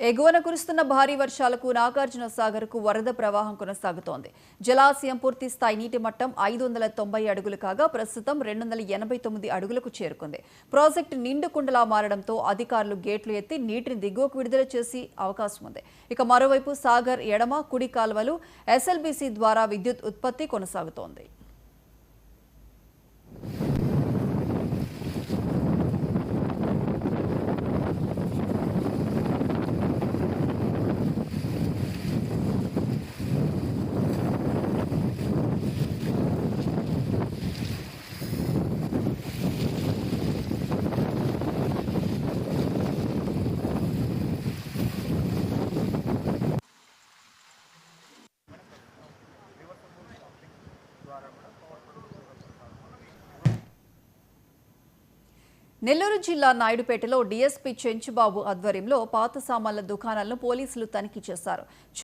ఎగువన కురుస్తున్న భారీ వర్షాలకు నాగార్జున సాగర్కు వరద ప్రవాహం కొనసాగుతోంది. జలాశయం పూర్తి స్థాయి నీటి మట్టం 590 అడుగులు కాగా ప్రస్తుతం 289 అడుగులకు చేరుకుంది. ప్రాజెక్టు నిండుకుండలా మారడంతో అధికారులు గేట్లు ఎత్తి నీటిని దిగువకు విడుదల చేసే అవకాశం ఉంది. ఇక మరోవైపు సాగర్ ఎడమ, కుడి కాలువలు ఎస్ఎల్బీసీ ద్వారా విద్యుత్ ఉత్పత్తి కొనసాగుతోంది. నెల్లూరు జిల్లా నాయుడుపేటలో డీఎస్పీ చెంచుబాబు ఆధ్వర్యంలో పాత సామాన్ల దుకాణాలను పోలీసులు తనిఖీ చేశారు.